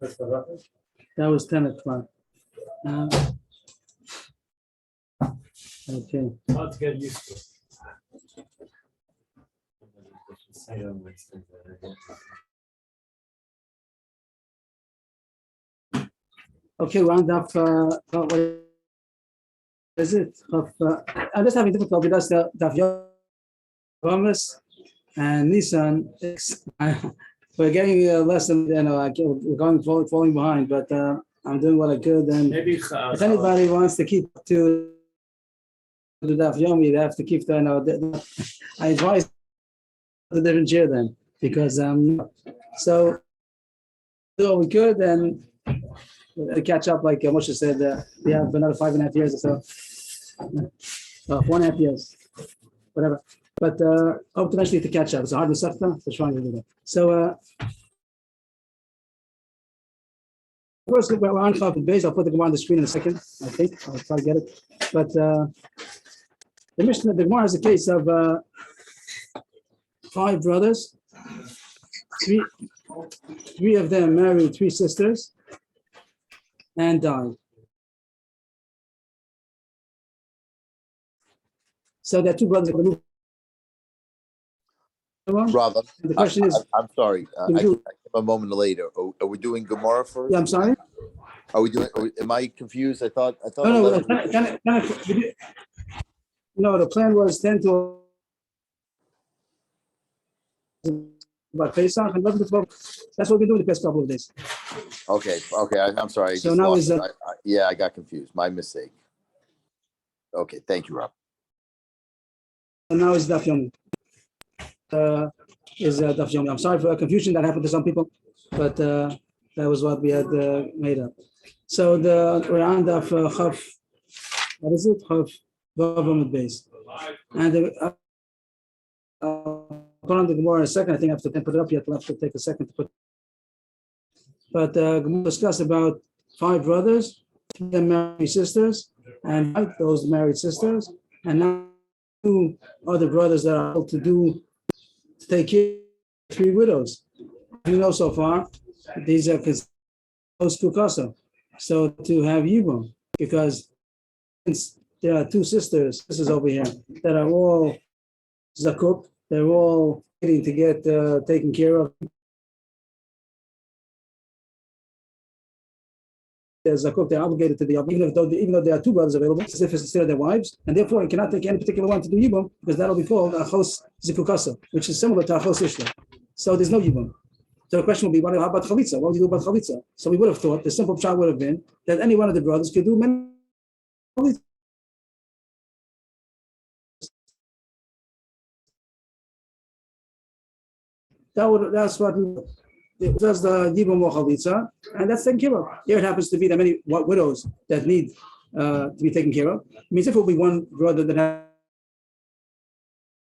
That was 10 o'clock. Okay. Hard to get used to. Okay, round up. What is it? I'm just having difficulty. That's the yevamos and Nissan. We're getting a lesson. We're going falling behind, but I'm doing what I could. And Maybe if anybody wants to keep to the Daf Yomi, they have to keep the. I advise the different chair then, because so do what we could and catch up. Like Moshe said, we have another 5.5 years or so, 4.5 years, whatever. But hope to eventually to catch up. It's a hard Masechta, so trying to do that. So first we're on Chaf base. I'll put the Gemara on the screen in a second. I think I'll try to get it. But the Mishnah, the Gemara is a case of 5 brothers. Three of them married 3 sisters and died. So there are 2 brothers. Brother, the question is, I'm sorry. I came a moment later. Are we doing Gemara first? yeah, I'm sorry. Are we doing? Am I confused? I thought. No, no, the plan was 10 to about Pesach and 11 to 12. That's what we've been doing the past couple of days. Okay. I'm sorry. So now is yeah, I got confused. My mistake. Okay, thank you, Rob. And now is Daf Yomi. Daf Yomi. I'm sorry for the confusion that happened to some people, but that was what we had made up. So we're on Daf Chaf. What is it? Chaf Vavam base. And I'll put on the Gemara in a second. I think I have to put it up yet. I'll have to take a second to put. But Gemara discussed about 5 brothers, 2 of them married sisters, and those married sisters, and now 2 other brothers that are able to take care of 3 widows. You know, so far, these are close to Kasa. So to have Yibum, because since there are 2 sisters, this is over here, that are all Zakuk, they're all waiting to get taken care of. Zakuk, they're obligated to the even though there are 2 brothers available, as if it's still their wives, and therefore you cannot take any particular one to do Yibum, because that'll be called Achos Zikukasa, which is similar to Achos Ishla. So there's no Yibum. So the question will be, how about Chalitza? What would you do about Chalitza? So we would have thought, the simple shot would have been that any one of the brothers could do many Chalitza. That's what it does, the Yibum or Chalitza, and that's taken care of. Here it happens to be that many widows that need to be taken care of. It means if it will be one brother that has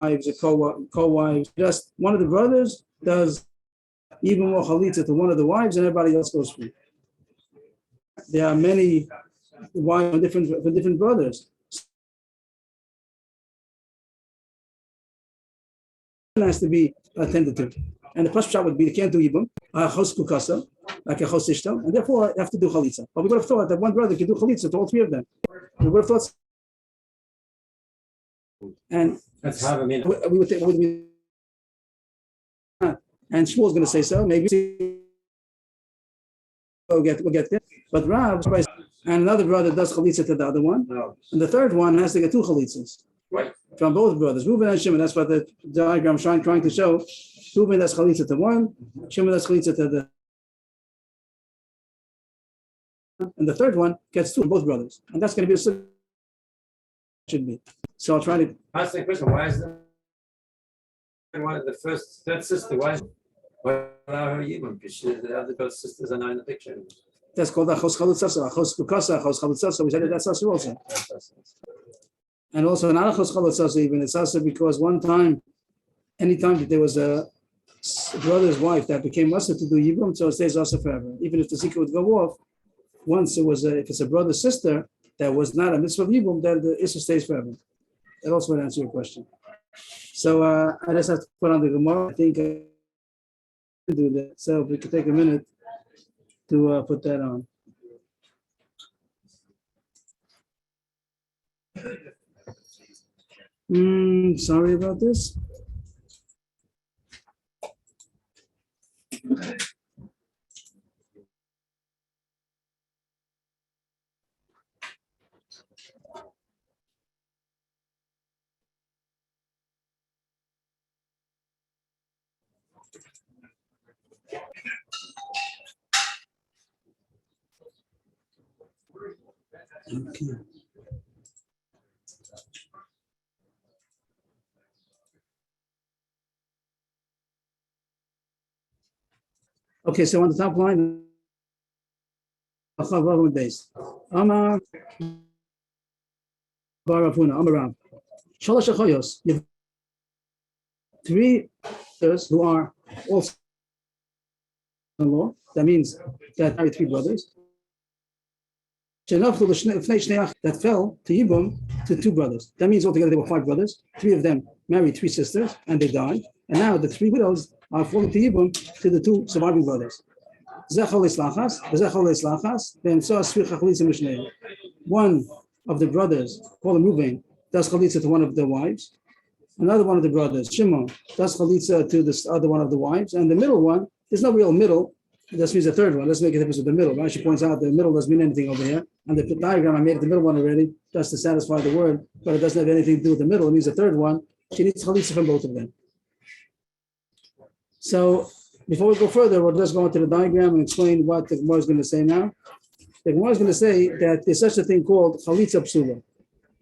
wives, co-wives, just one of the brothers does Yibum or Chalitza to one of the wives, and everybody else goes free. There are many wives for different brothers. It has to be attended to. And the first shot would be they can't do Yibum, Chos Kukasa, like a Chos Ishtam, and therefore they have to do Chalitza. But we would have thought that one brother could do Chalitza to all 3 of them. We would have thought. And that's how we would think, and Shmuel's going to say so. Maybe we'll get there. But Rav and another brother does Chalitza to the other one, and the third one has to get 2 Chalitzas. Right. From both brothers, Reuben and Shimon. That's what the diagram is trying to show. Reuben does Chalitza to one, Shimon does Chalitza to the, and the third one gets 2 both brothers, and that's going to be should be. So I'll try to ask the question: why is one of the third sister? Why allow her Yibum? Because the other both sisters are not in the picture. That's called Achos Chalutza, Achos Kukasa, Achos Chalutza. So we said that's also. And also, not Achos Chalutza even, it's also because one time, anytime that there was a brother's wife that became Muslim to do Yibum, so it stays also forever. Even if the Zikah would go off, once it was, if it's a brother sister that was not a mitzvah of Yibum, then the issue stays forever. That also would answer your question. So I just have to put on the Gemara. I think I can do that. So if we could take a minute to put that on. Sorry about this. Okay. Okay, so on the top line, base. Amar Baravuna, Amarav. Shalosh Achoyos. You have three brothers who are also in law. That means that married three brothers. That fell to Yibum to two brothers. That means altogether there were five brothers. Three of them married three sisters and they died. And now the three widows are falling to Yibum to the two surviving brothers. One of the brothers, called Reuven, does chalitza to one of the wives. Another one of the brothers, Shimon, does chalitza to this other one of the wives. And the middle one, there's no real middle. This means the third one. Let's make a difference with the middle. Rashi points out the middle doesn't mean anything over here. And the diagram, I made it the middle one already, just to satisfy the word, but it doesn't have anything to do with the middle. It means the third one. She needs chalitza from both of them. So before we go further, we'll just go into the diagram and explain what the Gemara is going to say now. The Gemara is going to say that there's such a thing called chalitza psula.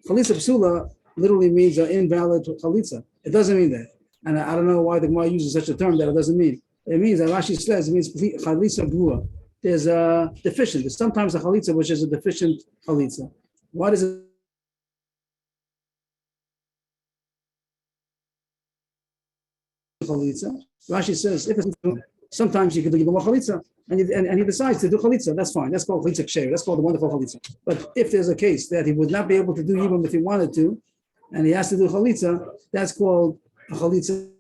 Chalitza psula literally means an invalid chalitza. It doesn't mean that. And I don't know why the Gemara uses such a term that it doesn't mean. It means that Rashi says it means chalitza brua. There's a deficient. There's sometimes a chalitza which is a deficient chalitza. What is it? Chalitza. Rashi says if it's sometimes you can do more chalitza and he decides to do chalitza. That's fine. That's called chalitza ksher. That's called the wonderful chalitza. But if there's a case that he would not be able to do even if he wanted to, and he has to do chalitza, that's called a chalitza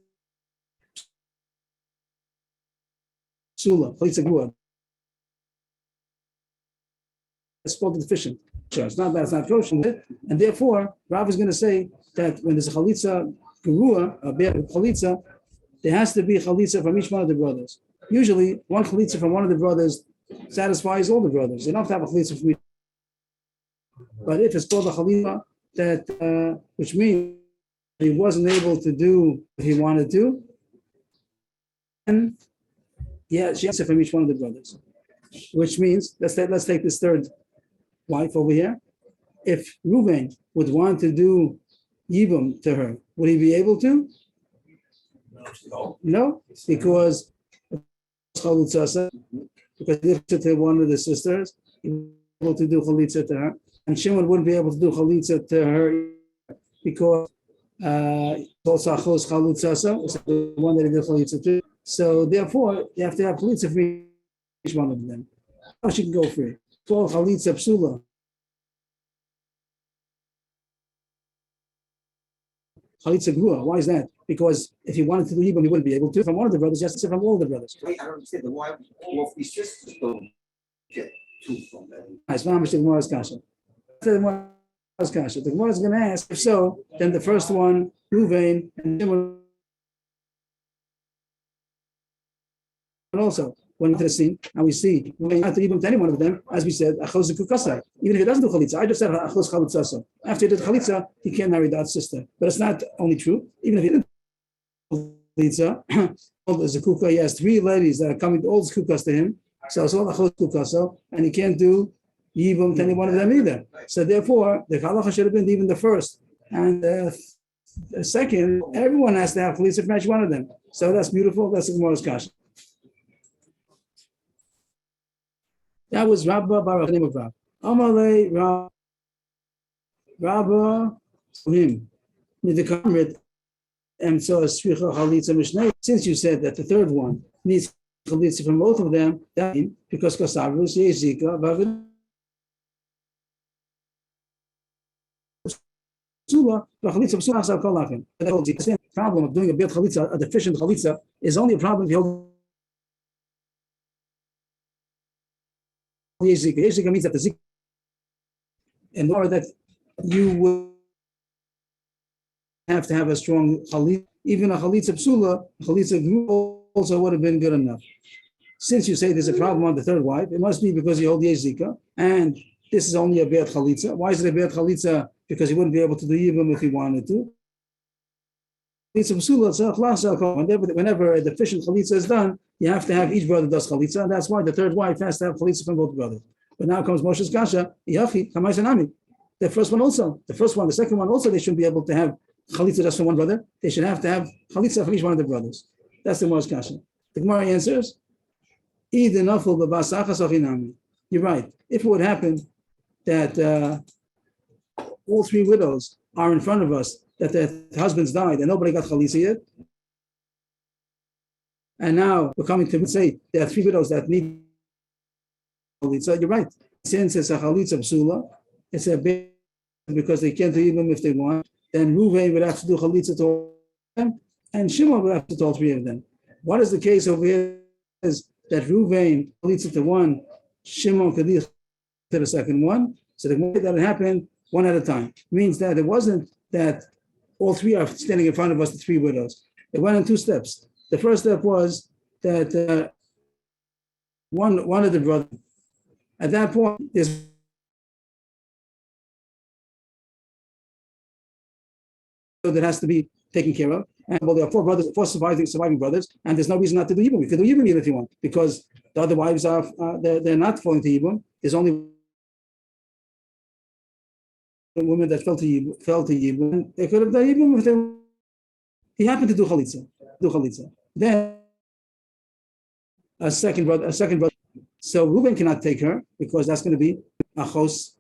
psula, chalitza grua. It's called deficient. It's not that it's not kosher, and therefore Rav is going to say that when there's a chalitza grua, a chalitza, there has to be chalitza from each one of the brothers. Usually, one chalitza from one of the brothers satisfies all the brothers. They don't have to have a chalitza from each. But if it's called a chalitza that, which means he wasn't able to do what he wanted to, and yeah, she has to from each one of the brothers. Which means let's take this third wife over here. If Reuven would want to do yibum to her, would he be able to? No, because chalitza, because he to one of the sisters, he was able to do chalitza to her, and Shimon wouldn't be able to do chalitza to her because also achos chalitza, the one that he did chalitza to. So therefore, you have to have chalitza for each one of them. How she can go free? Called chalitza psula. Chalitza grua. Why is that? Because if he wanted to do yibum, he wouldn't be able to. From one of the brothers, he has to say from all of the brothers. Wait, I don't understand. The why all three sisters don't get two from them? It's not much the Gemara's kasha. The Gemara's kasha. The Gemara is going to ask, if so, then the first one, Reuven, and Shimon. And also, when to the scene, and we see, we have to yibum to any one of them, as we said, achos kukasa. Even if he doesn't do chalitza, I just said achos chalitza. After he did chalitza, he can't marry that sister. But it's not only true. Even if he didn't chalitza, all the zakuka, he has three ladies that are coming, all the kukas to him. So it's all achos kukasa, and he can't do yibum to any one of them either. So therefore, the halacha should have been even the first. And the second, everyone has to have chalitza from each one of them. So that's beautiful. That's the Gemara's kasha. That was Rabba Bar, the name of Rab. Amalei Rabba him. And so since you said that the third one needs chalitza from both of them, that because Kosavus Yezika Vavid the problem of doing a bit chalitza, a deficient chalitza, is only a problem if you Yezika. Yezika means that the zik, in order that you will have to have a strong chalitza. Even a chalitza psula, chalitza gru also would have been good enough. Since you say there's a problem on the third wife, it must be because you hold Yezika, and this is only a bad chalitza. Why is it a bad chalitza? Because he wouldn't be able to do even if he wanted to. Whenever a deficient chalitza is done, you have to have each brother does chalitza, and that's why the third wife has to have chalitza from both brothers. But now comes Moshe's kasha, yachi kamaisanami. The first one also, the second one also, they shouldn't be able to have chalitza just from one brother. They should have to have chalitza from each one of the brothers. That's the Moshe's kasha. The Gemara answers, you're right. If it would happen that all three widows are in front of us, that their husbands died and nobody got chalitza yet, and now we're coming to say there are three widows that need chalitza, you're right. Since it's a chalitza psula, it's a bit because they can't do even if they want, then Reuven would have to do chalitza to all of them, and Shimon would have to do all three of them. What is the case over here is that Reuven chalitza to one, Shimon could do to the second one. So the way that it happened one at a time means that it wasn't that all three are standing in front of us, the three widows. It went in two steps. The first step was that one of the brothers, at that point, there's that has to be taken care of. And well, there are four surviving brothers, and there's no reason not to do Yibum. You can do Yibum if you want, because the other wives are they're not falling to Yibum. There's only women that fell to Yibum. They could have done Yibum if they. He happened to do chalitza. Then a second brother. So Reuben cannot take her because that's going to be achos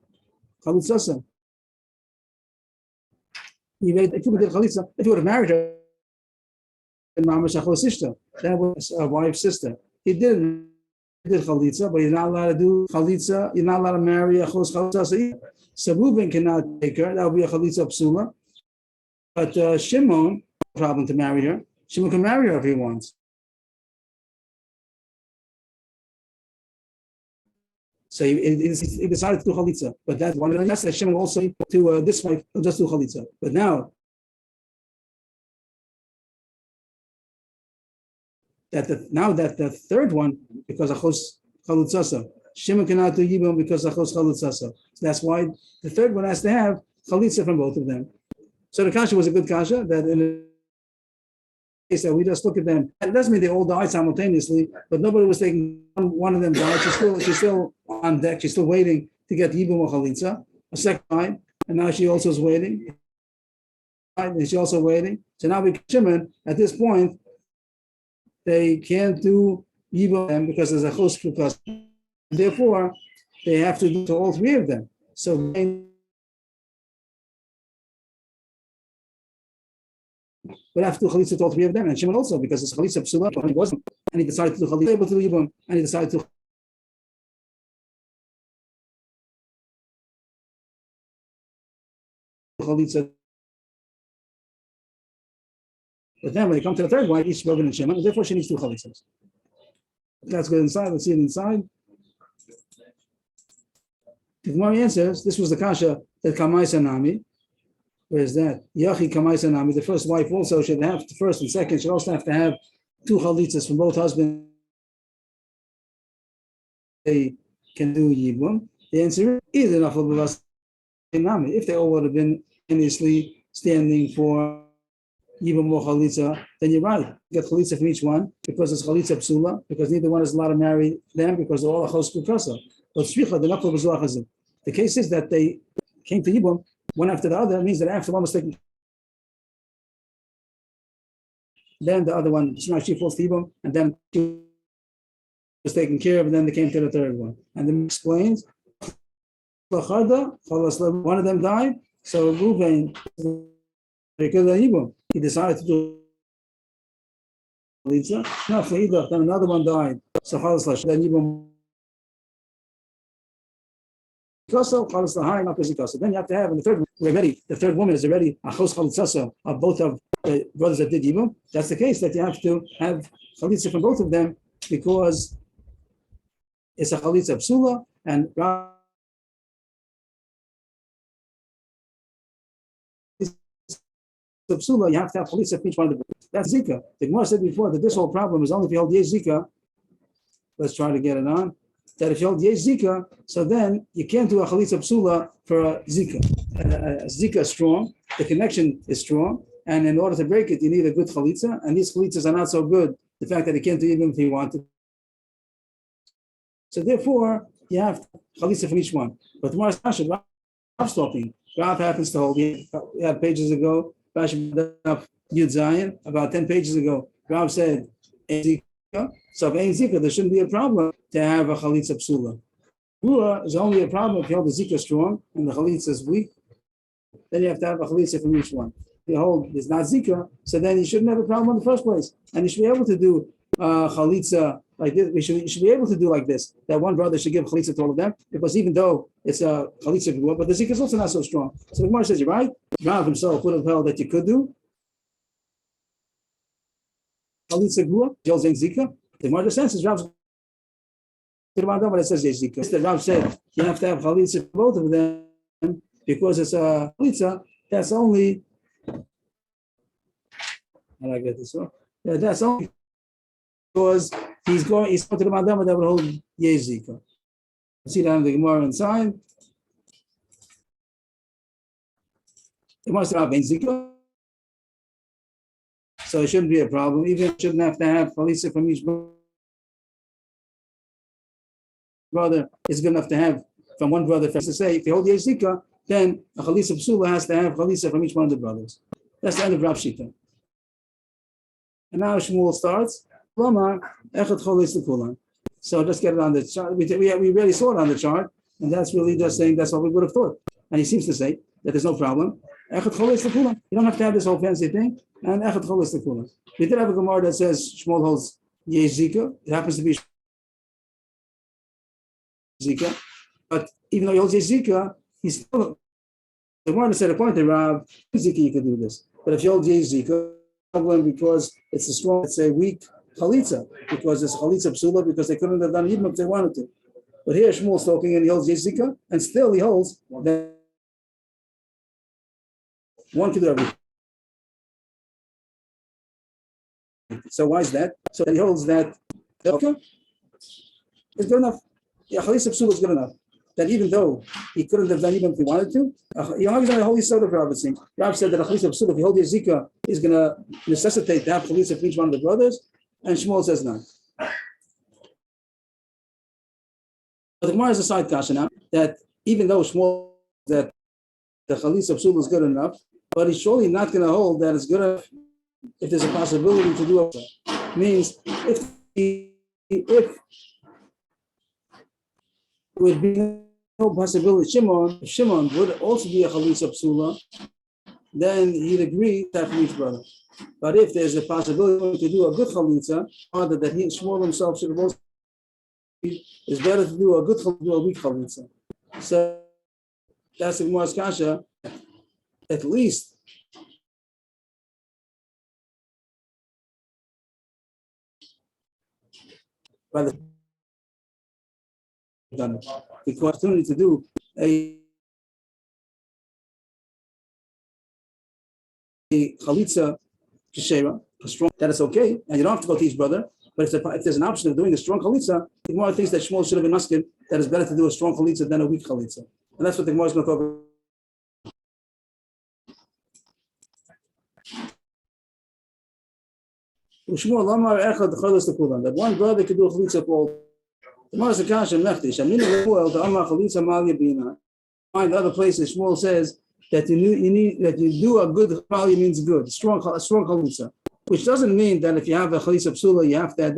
chalitzasa. If you would have married her, that was a wife's sister. He did chalitza, but you're not allowed to do chalitza. You're not allowed to marry a chos chalitza. So Reuben cannot take her. That would be a chalitza psula. But Shimon, no problem to marry her. Shimon can marry her if he wants. So he decided to do chalitza, but that's one of the next that Shimon also to this wife will just do chalitza. But now that the third one, because of chalitzasa, Shimon cannot do yibum because of chalitzasa. So that's why the third one has to have chalitza from both of them. So the kasha was a good kasha that in a case that we just look at them. It doesn't mean they all died simultaneously, but nobody was taking one of them died. She's still on deck. She's still waiting to get yibum or chalitza a second time, and now she also is waiting. And she's also waiting. So now we Shimon at this point. They can't do yibum because there's a chos because therefore they have to do to all three of them. So we have to do chalitza to all three of them, and Shimon also because it's chalitza psula, and he wasn't, and he decided to do chalitza able to do yibum, and he decided to. Chalitza. But then when they come to the third wife, each Reuben and Shimon, and therefore she needs two chalitzas. Let's go inside. Let's see it inside. The Gemara answers, this was the kasha that Kamai Sanami. Where is that? Yachi Kamai Sanami. The first wife also should have, the first and second should also have to have two chalitzas from both husbands. They can do yibum. The answer is enough of us. If they all would have been endlessly standing for yibum or chalitza, then you're right. You get chalitza from each one because it's chalitza psula, because neither one is allowed to marry them because they're all a chos kukasa. But shvicha, they're not for b'zuachazim. The case is that they came to yibum one after the other. It means that after one was taken, then the other one, she falls to yibum, and then she was taken care of, and then they came to the third one. And then explains, one of them died, so Reuven, he decided to do chalitza. No, then another one died. So then Yibum. Then you have to have in the third one, the third woman is already a chos chalitza of both of the brothers that did Yibum. That's the case that you have to have chalitza from both of them because it's a chalitza psula, And Psula, you have to have chalitza for each one of the brothers. That's Zika. The Gemara said before that this whole problem is only if you hold Yesh Zika. Let's try to get it on. That if you hold Yesh Zika, so then you can't do a chalitza psula for a Zika. Zika is strong, the connection is strong, and in order to break it, you need a good chalitza, and these chalitzas are not so good, the fact that you can't do even if you want to. So therefore, you have chalitza from each one. But tomorrow's Pasha, Rav stopping. Rav happens to hold, we had pages ago, Pasha up Yud Zion, about 10 pages ago, Rav said, Zika. So if ain't Zika, there shouldn't be a problem to have a chalitza psula. Rua is only a problem if you hold the Zika strong and the chalitza is weak. Then you have to have a chalitza from each one. If you hold it's not Zika, so then you shouldn't have a problem in the first place. And you should be able to do chalitza like this. You should be able to do like this. That one brother should give chalitza to all of them, because even though it's a chalitza group, but the Zika is also not so strong. So the Gemara says, you're right. Rav himself would have held that you could do chalitza group, Jel Zain Zika. The Gemara sense Rav's but it says Zika. The Rav said you have to have chalitza for both of them because it's a chalitza. That's only. How do I get this one? Yeah, that's only because he's going to the Madama that would hold Zika. See that in the Gemara inside. It must have been Zika. So it shouldn't be a problem. Even shouldn't have to have chalitza from each brother. It's good enough to have from one brother. To say, if you hold Zika, then a chalitza psula has to have chalitza from each one of the brothers. That's the end of Rav Shita. And now Shmuel starts. So let's get it on the chart. We really saw it on the chart, and that's really just saying that's what we would have thought. And he seems to say that there's no problem. You don't have to have this whole fancy thing. And we did have a Gemara that says Shmuel holds Zika. It happens to be Zika. But even though he holds Zika, he's still the Gemara said according to Rav, Zika you can do this. But if you hold Zika, problem because it's a strong, it's a weak chalitza, because it's chalitza psula, because they couldn't have done it even if they wanted to. But here Shmuel's talking and he holds Zika, and still he holds that one can do everything. So why is that? So he holds that okay, it's good enough. Yeah, chalitza psula is good enough. That even though he couldn't have done even if he wanted to, you know, he's on a holy soda for everything. Rav said that a chalitza psula, if you hold your Zika, is going to necessitate to have chalitza for each one of the brothers, and Shmuel says no. But the Gemara is a side kasha now, that even though Shmuel that the chalitza psula is good enough, but he's surely not going to hold that it's good enough if there's a possibility to do it. Means if would be no possibility. Shimon would also be a chalitza psula, then he'd agree to have from each brother. But if there's a possibility to do a good chalitza, rather that he and Shmuel himself should have also, it's better to do a good chalitza than a weak chalitza. So that's the Gemara's kasha. At least by the done the opportunity to do a chalitza kshera, a strong, that is okay, and you don't have to go to each brother. But if there's an option of doing a strong chalitza, the Gemara thinks that Shmuel should have been asking that it's better to do a strong chalitza than a weak chalitza, and that's what the Gemara is going to talk about. That one brother could do a chalitza for all. Find other places Shmuel says that you do a good chalitza means good, a strong chalitza, which doesn't mean that if you have a chalitza psula, you have to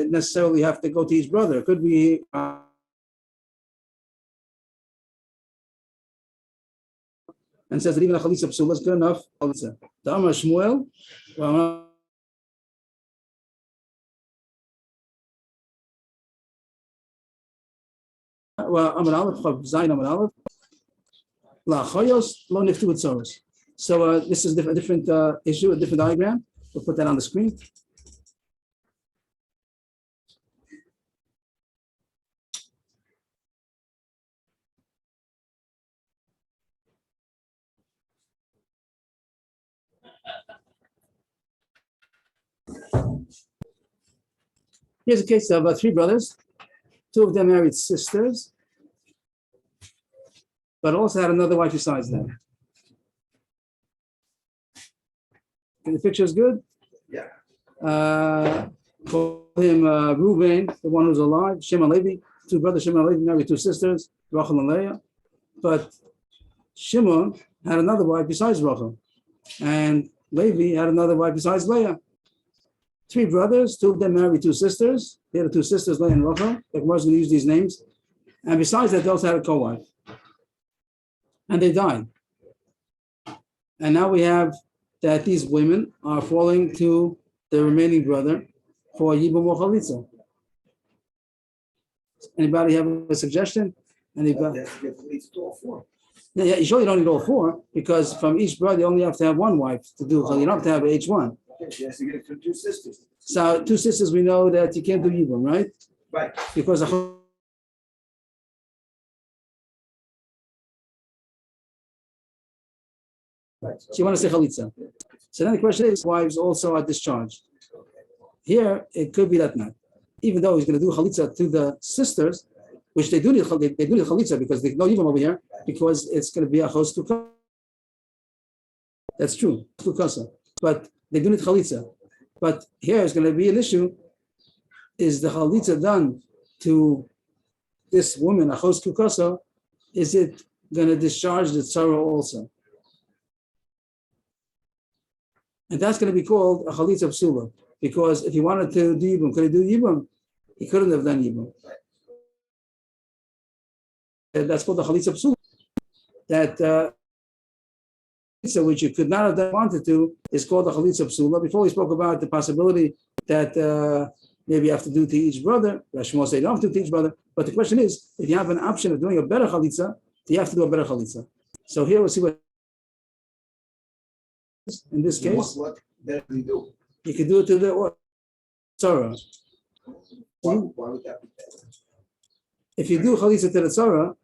necessarily have to go to each brother. It could be and says that even a chalitza psula is good enough. The Amar Shmuel. Well, Amar Aleph, Zayin Amar Aleph. So this is a different issue, a different diagram. We'll put that on the screen. Here's a case of three brothers. Two of them married sisters, but also had another wife besides them. Okay, the picture is good. Yeah. Call him Reuben, the one who's alive. Shimon Levi, two brothers. Shimon Levi married two sisters, Rachel and Leah. But Shimon had another wife besides Rachel, and Levi had another wife besides Leah. Three brothers, two of them married two sisters. They had two sisters, Leah and Rachel. The Gemara is going to use these names. And besides that, they also had a co-wife. And they died. And now we have that these women are falling to the remaining brother for Yibum or Chalitza. Anybody have a suggestion? Anybody? That's at least all four. Yeah, you surely don't need all four, because from each brother you only have to have one wife to do. So you don't have to have each one. Okay, she has to get it from two sisters. So two sisters, we know that you can't do Yibum, right? Right. Because Right. so you want to say Chalitza. So then the question is, wives also are discharged. Here, it could be that not. Even though he's going to do Chalitza to the sisters, which they do need Chalitza because they know Yibum over here, because it's going to be a Chos Kukasa. That's true, Kukasa. But they do need Chalitza. But here is going to be an issue. Is the Chalitza done to this woman, a Chos Kukasa? Is it going to discharge the Tzara also? And that's going to be called a Chalitza Psula. Because if he wanted to do Yibum, could he do Yibum? He couldn't have done Yibum. And that's called the Chalitza Psula. That Chalitza, which you could not have done, wanted to, is called the Chalitza Psula. Before we spoke about the possibility that maybe you have to do to each brother. Rashmo said you don't have to do to each brother. But the question is, if you have an option of doing a better Chalitza, do you have to do a better Chalitza? So here we'll see what in this case. What better do you do? You can do it to the Tzara. Why would that be better? If you do Chalitza to the Tzara,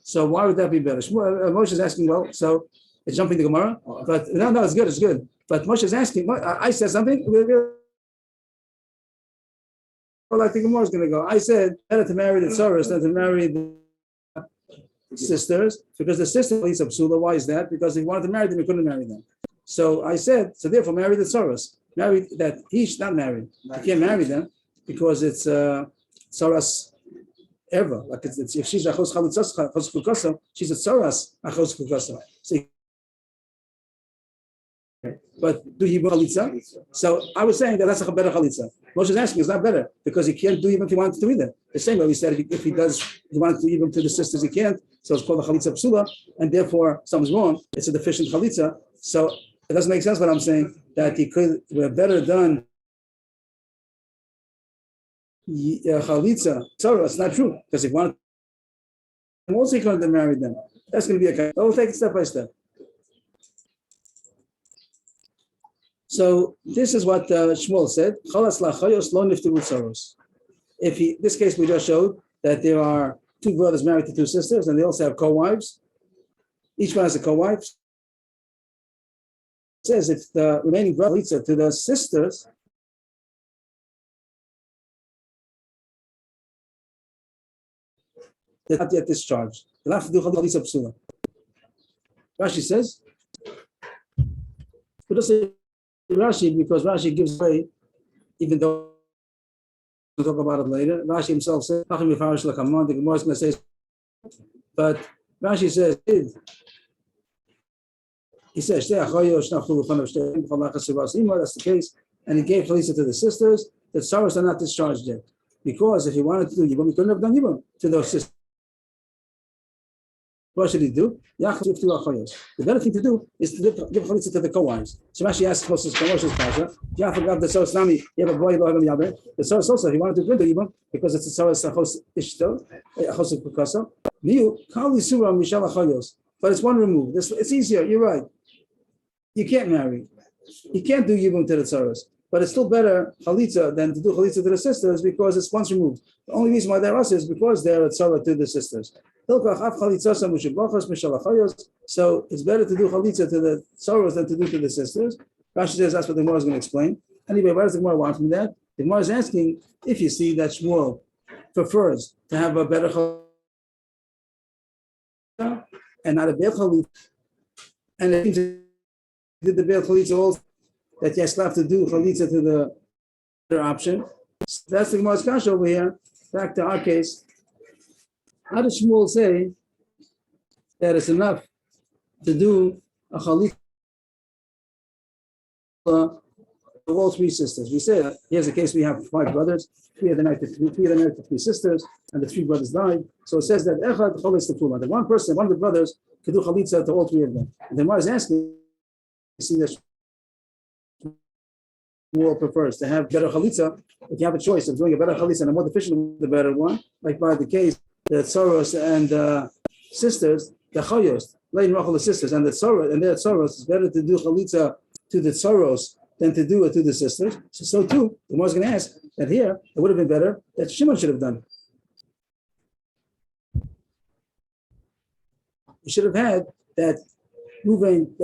so why would that be better? Moshe is asking, well, so it's jumping the Gemara, but no, it's good, it's good. But Moshe is asking, I said something, well, I think Gemara is going to go. I said, better to marry the Tzaras than to marry the sisters, because the sister is a psula. Why is that? Because if he wanted to marry them, he couldn't marry them. So I said, so therefore marry the Tzaras. Marry that he's not married. You can't marry them because it's Tzaras ever. Like it's if she's a Chos Kukasa, she's a Tzaras a Chos Kukasa. But do Yibum Chalitza? So I was saying that that's a better Chalitza. Moshe is asking, it's not better because he can't do even if he wanted to do either. The same way we said if he wanted to even to the sisters, he can't. So it's called a Chalitza Psula, and therefore something's wrong. It's a deficient Chalitza. So it doesn't make sense what I'm saying, that he could have better done Chalitza. Sorry, it's not true, because if he wanted to also he couldn't have married them. That's going to be a case. We'll take it step by step. So this is what Shmuel said. If he, this case we just showed that there are two brothers married to two sisters, and they also have co-wives. Each one has a co-wife. It says if the remaining brother leads to the sisters, they're not yet discharged. They'll have to do Chalitza Psula. Rashi says, but also Rashi, because Rashi gives away, even though we'll talk about it later. Rashi himself says, the Gemara is going to say, but Rashi says, he says, that's the case, and he gave Chalitza to the sisters. The Tzaras are not discharged yet, because if he wanted to do Yibum, he couldn't have done Yibum to those sisters. What should he do? The better thing to do is to give Chalitza to the co-wives. So Rashi asks Moshe's Pasha, you have the Tzaras Nami, you have a boy, the Tzaras also, if he wanted to do Yibum, because it's a Tzaras Achos Ishto, Achos Kukasa, but it's one remove. It's easier, you're right. You can't marry. You can't do Yibum to the Tzaras. But it's still better Chalitza than to do Chalitza to the sisters because it's once removed. The only reason why they're us is because they're a Tzara to the sisters. So it's better to do chalitza to the sorrows than to do to the sisters. Rashi says that's what the Gemara is going to explain. Anyway, what does the Gemara want from that? The Gemara is asking if you see that Shmuel prefers to have a better chalitza and not a bad chalitza, and it seems did the bad chalitza also that you still have to do chalitza to the other option. So that's the Gemara's kasha over here. Back to our case. How does Shmuel say that it's enough to do a chalitza of all three sisters? We say here's the case: we have 5 brothers, 3 of them married to 3 sisters, and the 3 brothers died. So it says that echad chalitza tefuma, that one person, one of the brothers, could do chalitza to all 3 of them. And then Gemara is asking, you see that Shmuel prefers to have better chalitza. If you have a choice of doing a better chalitza and a more deficient, the better one, like by the case the tzoros and sisters, the chayos, Lein Rachel the sisters, and the tzoros and their tzoros, it's better to do chalitza to the tzoros than to do it to the sisters. So too, the Gemara is going to ask that here it would have been better that Shimon should have done. You should have had that moving.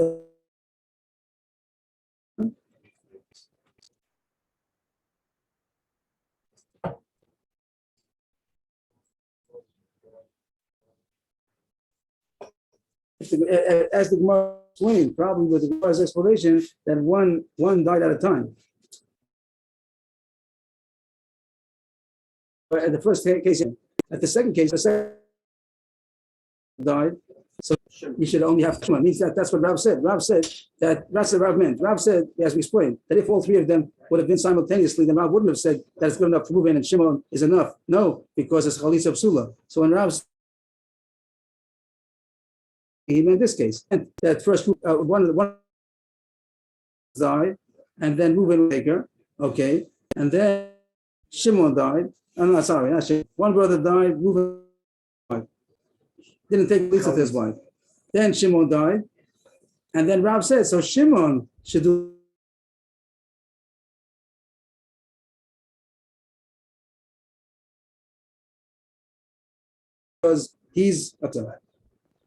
As the Gemara explained, probably with the Gemara's explanation that one died at a time. But at the first case, at the second case, the second died. So you should only have 2. It means that's what Rav said. Rav said that that's what Rav meant. Rav said, as we explained, that if all 3 of them would have been simultaneously, then Rav wouldn't have said that it's good enough for Reuven and Shimon is enough. No, because it's chalitza psula. So when Rav he meant this case, and that first one died, and then Reuven take her, okay, and then Shimon died. I'm not sorry, actually, one brother died, Reuven died. Didn't take Lisa to his wife. Then Shimon died, and then Rav said, so Shimon should do. Because he's upset.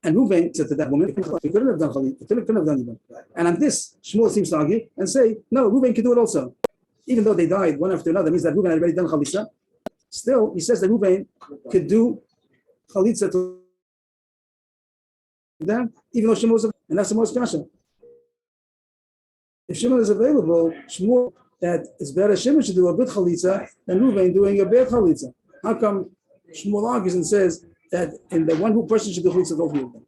And Reuven said to that woman, he couldn't have done chalitza, he couldn't have done even. And on this, Shmuel seems to argue and say, no, Reuven could do it also. Even though they died one after another, means that Reuven had already done chalitza. Still, he says that Reuven could do chalitza to them, even though Shimon was available. And that's the most kasha. If Shimon is available, Shmuel, that it's better Shimon should do a good chalitza than Reuven doing a bad chalitza. How come Shmuel argues and says that in the one who person should do chalitza to all 3 of them?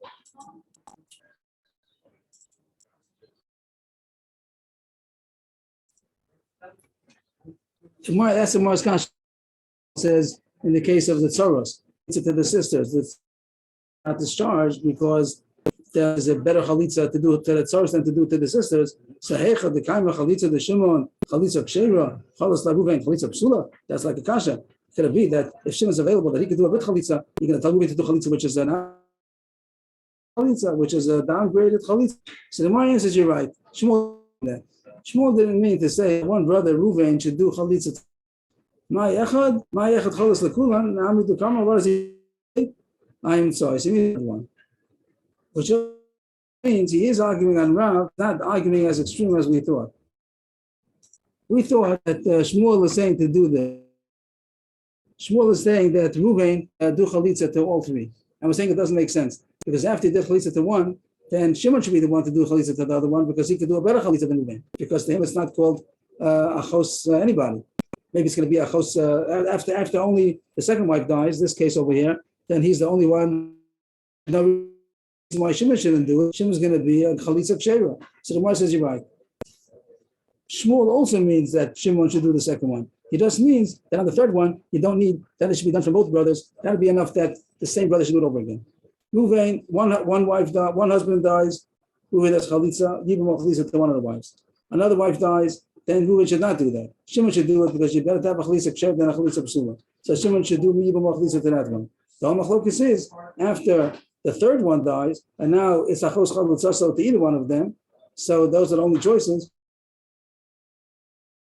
That's the Gemara's kasha. Says in the case of the tzoros, it's to the sisters, it's not discharged because there's a better chalitza to do to the tzoros than to do to the sisters. So hecha the kaima chalitza the Shimon chalitza kshera chalas laruven chalitza psula. That's like a kasha. Could it be that if Shimon is available, that he could do a bit chalitza, you're going to tell Reuven to do chalitza, which is a chalitza, which is a downgraded chalitza. So the Gemara answers, you're right. Shmuel didn't mean to say one brother Reuven should do chalitza. My echad cholas lekulan. Now we do kama. What does he say? I am sorry. So he means one, which means he is arguing on Rav, not arguing as extreme as we thought. We thought that Shmuel was saying to do this. Shmuel is saying that Reuven do chalitza to all 3, and we're saying it doesn't make sense because after he did chalitza to one, then Shimon should be the one to do chalitza to the other one because he could do a better chalitza than Reuven. Because to him it's not called achos anybody. Maybe it's going to be achos after only the second wife dies. This case over here, then he's the only one. No reason why Shimon shouldn't do it. Shimon's going to be a chalitza kshera. So the Gemara says you're right. Shmuel also means that Shimon should do the second one. He just means that on the third one, you don't need that. It should be done from both brothers. That would be enough that the same brother should do it over again. Reuven, one wife dies, one husband dies. Reuven does chalitza, yevamos chalitza to one of the wives. Another wife dies, then Reuven should not do that. Shimon should do it because you better to have a chalitza ksher than a chalitza psula. So Shimon should do yevamos chalitza to that one. The whole machlokes is after the third one dies, and now it's achos chalitza to either one of them. So those are the only choices.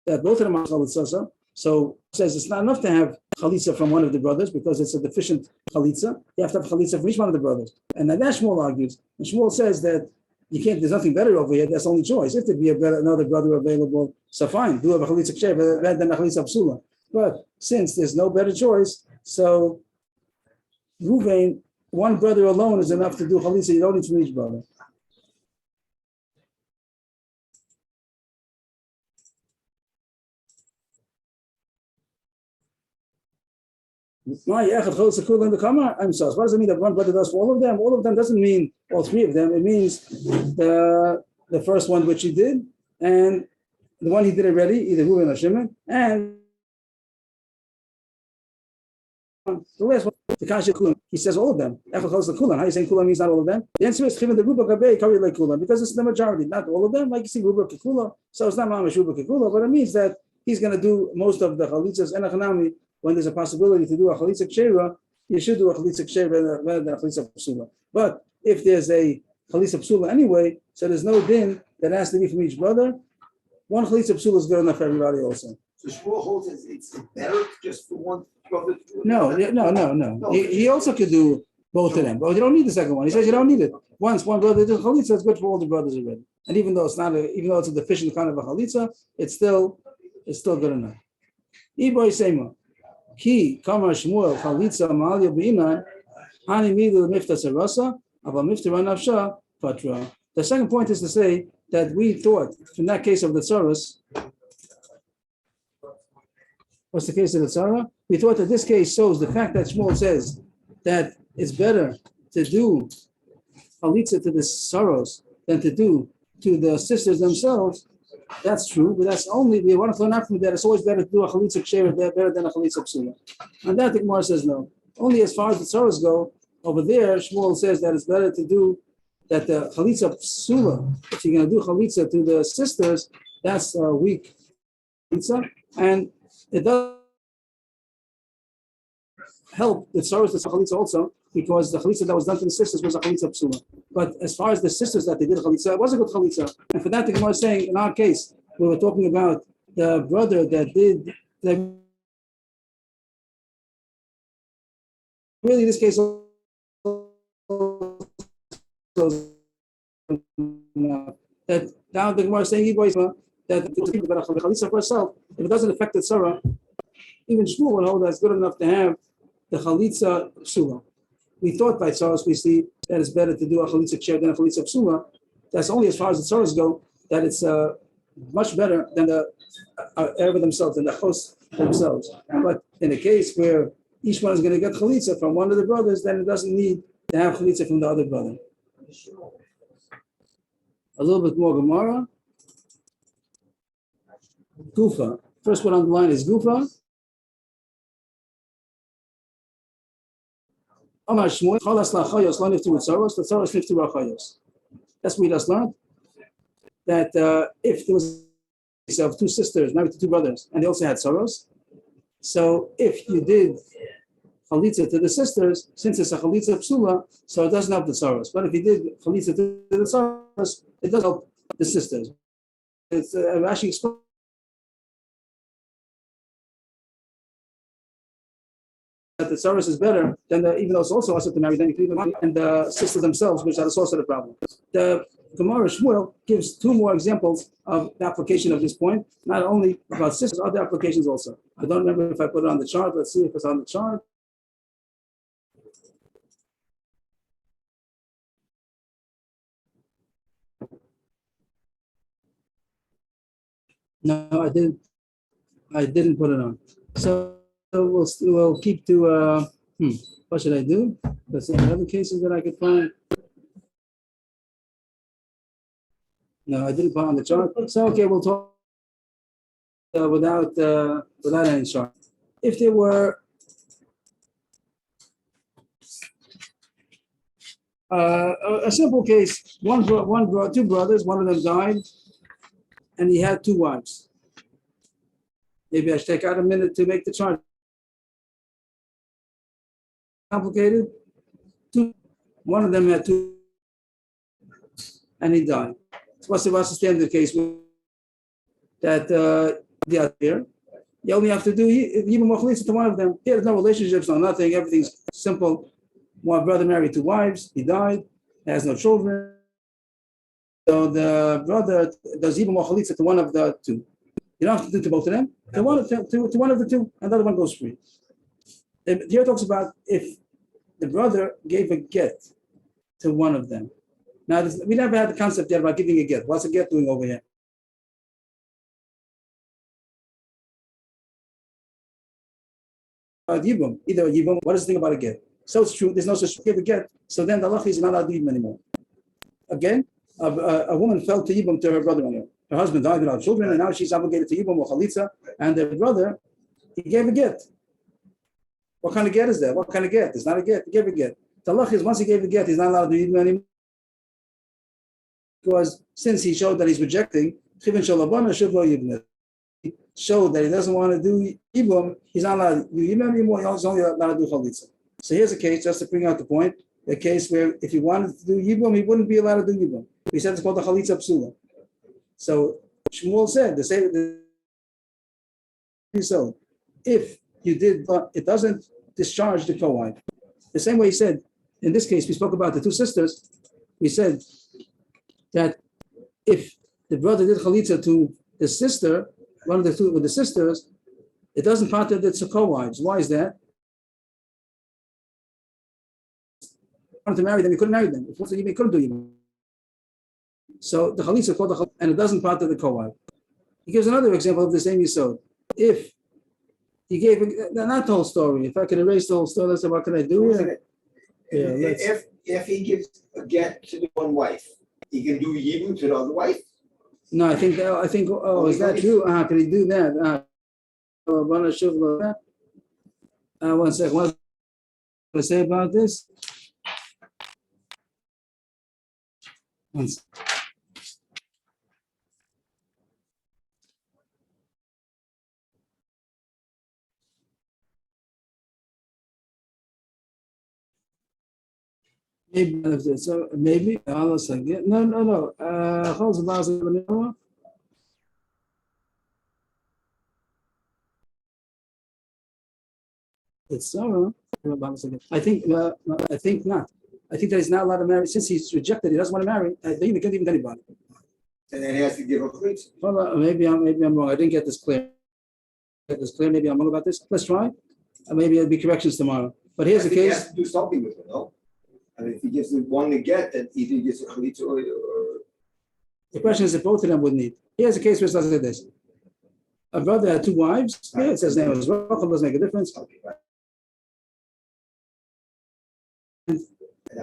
That both of them are chalitza. So it says it's not enough to have chalitza from one of the brothers because it's a deficient chalitza. You have to have chalitza from each one of the brothers. And then Shmuel argues, and Shmuel says that you can't. There's nothing better over here. That's the only choice. If there be another brother available, so fine. Do have a chalitza ksher rather than a chalitza psula. But since there's no better choice, so Ruvain, one brother alone is enough to do chalitza. You don't need from each brother. I'm sorry. What does it mean that one brother does for all of them? All of them doesn't mean all three of them. It means the first one which he did, and the one he did already, either Reuben or Shimon, and the last one, the Kasha Kulam. He says all of them. How are you saying Kulam means not all of them? The answer is Chivin the Ruba Gabe Kari like Kulam, because it's the majority, not all of them. Like you see Ruba Kikula, so it's not Mamash Ruba Kikula, but it means that he's going to do most of the chalitzas and achanami. When there's a possibility to do a chalitza kshera, you should do a chalitza kshera rather than a chalitza psula. But if there's a chalitza psula anyway, so there's no din that has to be from each brother, one chalitza psula is good enough for everybody also. So Shmuel holds it's better just for one brother to do it? No. He also could do both of them, but you don't need the second one. He says you don't need it. Once one brother does chalitza, it's good for all the brothers already. And even though it's a deficient kind of a chalitza, it's still good enough. Iboy Sema. Ki Kamar Shmuel Chalitza Malya Bina Hani Midu Mifta Sarasa Aba Mifta Ranavsha Patra. The second point is to say that we thought in that case of the Tsaras, what's the case of the Tzara? We thought that this case shows the fact that Shmuel says that it's better to do Chalitza to the Tsaros than to do to the sisters themselves. That's true, but that's only, we want to learn out from that it's always better to do a chalitza ksher better than a chalitza psula. And that the Gemara says no. Only as far as the tzaros go, over there, Shmuel says that it's better to do that the chalitza psula, if you're going to do chalitza to the sisters, that's a weak chalitza, and it does help the tzaros, the chalitza also, because the chalitza that was done to the sisters was a chalitza psula. But as far as the sisters that they did chalitza, it was a good chalitza. And for that, the Gemara is saying, in our case, we were talking about the brother that did, really this case, that now the Gemara is saying, that the chalitza for herself, if it doesn't affect the tzara, even Shmuel would hold that's good enough to have the chalitza psula. We thought by tzaros we see that it's better to do a chalitza ksher than a chalitza psula. That's only as far as the tzaros go, that it's much better than the Erev themselves, than the hosts themselves. But in a case where each one is going to get chalitza from one of the brothers, then it doesn't need to have chalitza from the other brother. A little bit more Gemara. Gufa. First one on the line is Gufa. That's what we just learned. That if there was of two sisters married to two brothers, and they also had sorrows, so if you did chalitza to the sisters, since it's a chalitza psula, so it doesn't help the sorrows. But if you did chalitza to the sorrows, it does help the sisters. It's actually explained. That the tzaros is better than even though it's also to marry, then and the sisters themselves, which are the source of the problem. The Gemara Shmuel gives two more examples of the application of this point, not only about sisters, other applications also. I don't remember if I put it on the chart. Let's see if it's on the chart. No, I didn't put it on. So we'll keep to, what should I do? There's any other cases that I could find. No, I didn't put on the chart. So, okay, we'll talk without any chart. If there were a simple case, two brothers, one of them died, and he had two wives. Maybe I should take out a minute to make the chart. Complicated. One of them had two, and he died. So what's the standard case that the here? You only have to do yibum or chalitza to one of them. There's no relationships, no nothing. Everything's simple. One brother married 2 wives. He died. Has no children. So the brother does yibum or chalitza to one of the 2. You don't have to do to both of them. To one of the 2, and the other one goes free. Here it talks about if the brother gave a get to one of them. Now, we never had the concept yet about giving a get. What's a get doing over here? Yibum, either a yibum. What is the thing about a get? So it's true. There's no such give a get. So then the halacha is not allowed to yibum anymore. Again, a woman fell to yibum to her brother-in-law. Her husband died without children, and now she's obligated to yibum or chalitza. And the brother, he gave a get. What kind of get is that? What kind of get? It's not a get. He gave a get. The halacha is once he gave a get, he's not allowed to yibum anymore. Because since he showed that he's rejecting, showed that he doesn't want to do yibum, he's not allowed to do yibum anymore. He's only allowed to do chalitza. So here's a case, just to bring out the point, a case where if he wanted to do yibum, he wouldn't be allowed to do yibum. He said it's called the chalitza psula. So Shmuel said so if you did, it doesn't discharge the co-wife. The same way he said, in this case, we spoke about the 2 sisters. We said that if the brother did chalitza to the sister, one of the 2 with the sisters, it doesn't part of the co-wives. Why is that? If he wanted to marry them, he couldn't marry them. If he wanted to, he couldn't do it. So the chalitza called the chalitza, and it doesn't part of the co-wife. He gives another example of the same yisod. If he gave, not the whole story. If I can erase the whole story, let's say, what can I do? If he gives a get to the one wife, he can do yibum to the other wife? No, I think, oh, is that true? Can he do that? One second. What to say about this? One second. Maybe so. Maybe I'll again. No. It's Sarah. I think not. I think that he's not allowed to marry since he's rejected. He doesn't want to marry. I think he can't even anybody. And then he has to give a chalitza. Well, maybe I'm wrong. I didn't get this clear. Maybe I'm wrong about this. Let's try. Maybe there'll be corrections tomorrow. But here's the case. He has to do something with it, no? I mean, if he gives the one to get, then either he gets a chalitza or. The question is if both of them would need. Here's a case where it says like this. A brother had 2 wives. Here it says name as well. It doesn't make a difference. Okay, right.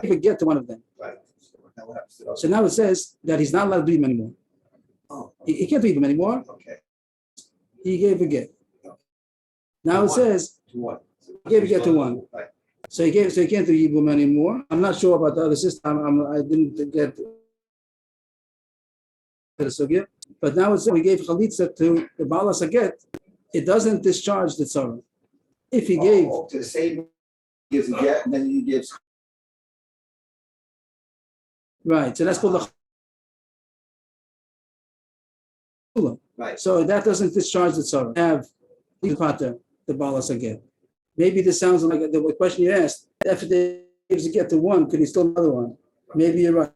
He could get to one of them. Right. So now it says that he's not allowed to do him anymore. Oh, He can't do him anymore. okay. He gave a get. Now it says To one. he gave a get to one. Right. So he can't do yibum anymore. I'm not sure about the other system. I didn't get the but now it says we gave chalitza to the balas a get. It doesn't discharge the tzara. If he gave to the same, gives a get, and then he gives. Right, so that's called the Right. So that doesn't discharge the tzara. Have the balas a get. Maybe this sounds like the question you asked. If he gives a get to one, could he still another one? Maybe you're right.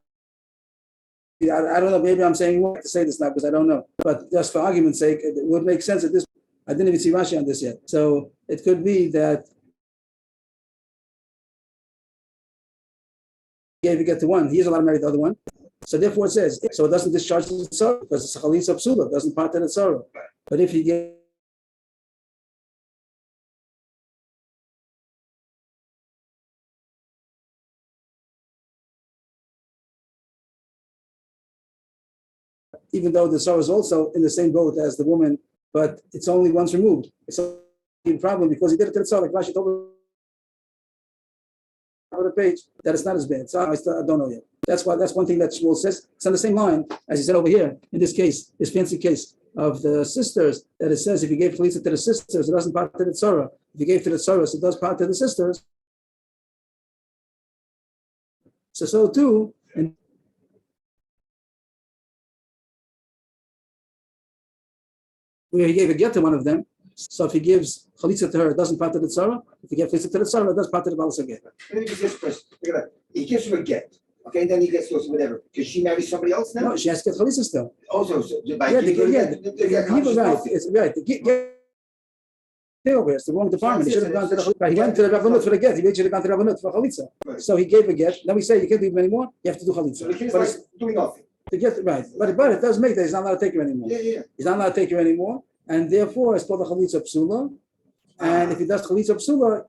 I don't know. Maybe I'm saying wrong to say this now because I don't know. But just for argument's sake, it would make sense at this. I didn't even see Rashi on this yet. So it could be that he gave a get to one. He's allowed to marry the other one. So therefore it says, so it doesn't discharge the tzara because it's a chalitza psula. It doesn't part of the tzara. But if he gave even though the tzara is also in the same boat as the woman, but it's only once removed. It's a problem because he did it to the tzara, like Rashi told on the page that it's not as bad. So I don't know yet. That's one thing that Shmuel says. It's on the same line as he said over here in this case, this fancy case of the sisters, that it says if you gave chalitza to the sisters, it doesn't part to the tzara. If you gave to the tzara, it does part to the sisters. So too, and where he gave a get to one of them. So if he gives chalitza to her, it doesn't part of the tzara. If he gives chalitza to the tzara, it does part of the balas again. Let me just ask a question. Look at that. He gives her a get. Okay, then he gets to whatever. Does she marry somebody else now? No, she has to get chalitza still. Also, so by Yeah, giving her the the get, he was right. It's right. Over here. It's the wrong department. He should have gone to the. He went to the Rabbanut for the get. He should have gone to the Rabbanut for chalitza. Right. So he gave a get. Then we say you can't leave him anymore. You have to do chalitza. So the kid's But like it's- doing nothing. to get right, but it does make that he's not allowed to take her anymore. Yeah. He's not allowed to take her anymore, and therefore it's called a chalitza psula. And if he does chalitza psula,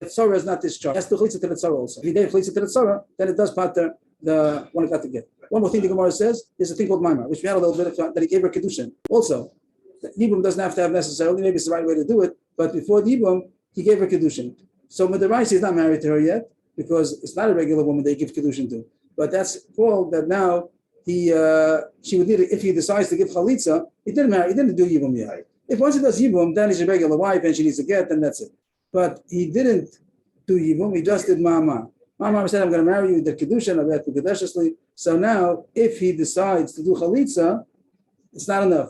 the tzara is not discharged. That's the chalitza to the tzara also. If he gave chalitza to the tzara, then it does part the one it got to get. One more thing the Gemara says, there's a thing called maimar, which we had a little bit of that he gave her kedushin. Also, the yibum doesn't have to have necessarily, maybe it's the right way to do it, but before the yibum, he gave her kedushin. So Midaraisi is not married to her yet, because it's not a regular woman they give kedushin to. But that's called that now she would need if he decides to give chalitza, he didn't do yibum yet. Right. If once he does yibum, then he's a regular wife and she needs to get, then that's it. But he didn't do yibum, he just did ma'amar. Ma'amar said, I'm going to marry you, the kedushin, I've got to kedushously. So now, if he decides to do chalitza, it's not enough.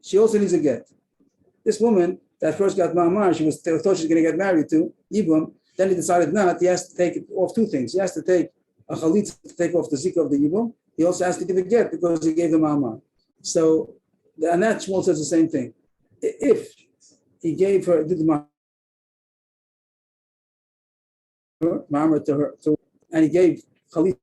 She also needs a get. This woman that first got ma'amar, she thought she was going to get married to yibum. Then he decided not. He has to take off two things. He has to take a chalitza to take off the zika of the yibum. He also has to give a get because he gave the ma'amar. So, and that Shmuel says the same thing. If he gave her, did the ma'amar to her, and he gave chalitza,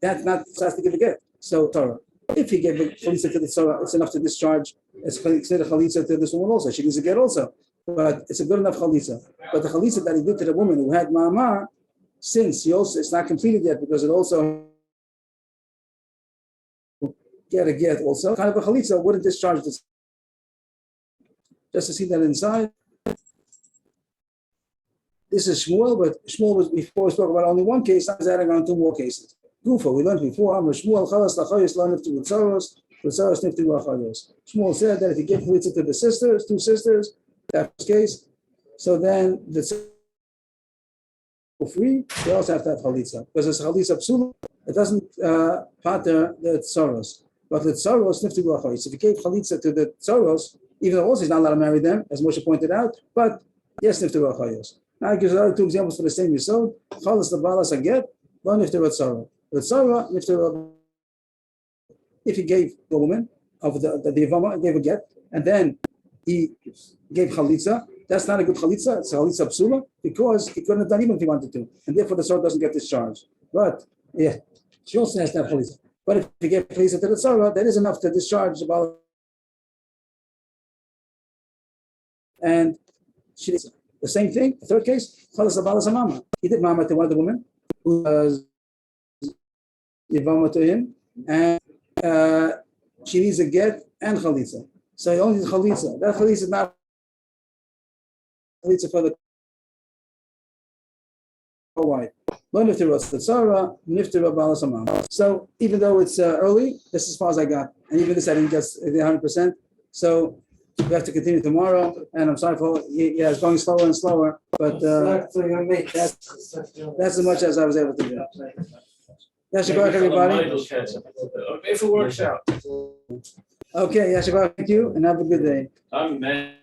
that's not has to give a get. So Torah. If he gave a chalitza to the tzara, it's enough to discharge. It's considered chalitza to this woman also. She needs a get also, but it's a good enough chalitza. But the chalitza that he did to the woman who had ma'amar, since he also it's not completed yet because it also get a get also kind of a chalitza wouldn't discharge this. Just to see that inside. This is Shmuel, but Shmuel was before we spoke about only one case. I was adding on two more cases. Gufa, we learned before. Shmuel chalas lachayos lo niftu b'tzaros, b'tzaros niftu b'achayos. Shmuel said that if you give chalitza to the sisters, two sisters, that's the case. So then the free, they also have to have chalitza because it's chalitza psula. It doesn't pater the tzaros, but the tzaros niftu b'achayos. If you gave chalitza to the tzaros, even though also he's not allowed to marry them, as Moshe pointed out, but yes, niftu b'achayos. Now I give other two examples for the same yisod. Chalas the balas aget, lo niftu b'tzara. The tzara niftu. If he gave the woman of the yevama, gave a get, and then he gave chalitza, that's not a good chalitza. It's a chalitza psula because he couldn't have done even if he wanted to, and therefore the tzara doesn't get discharged. But yeah, she also has to have chalitza. But if he gave chalitza to the tzara, that is enough to discharge the balas. And she did the same thing. The third case, chalas balas mama. He did mama to one of the women who was yevama to him, and she needs a get and chalitza. So he only needs chalitza. That chalitza is not chalitza for the wife. Lo nifteros the tzara, niftera balas mama. So even though it's early, this is as far as I got, and even this I didn't get 100%. So we have to continue tomorrow, and I'm sorry for it's going slower and slower, but that's as much as I was able to do. Yashikar, everybody. If it works out. Okay, Yashikar, thank you, and have a good day. Amen.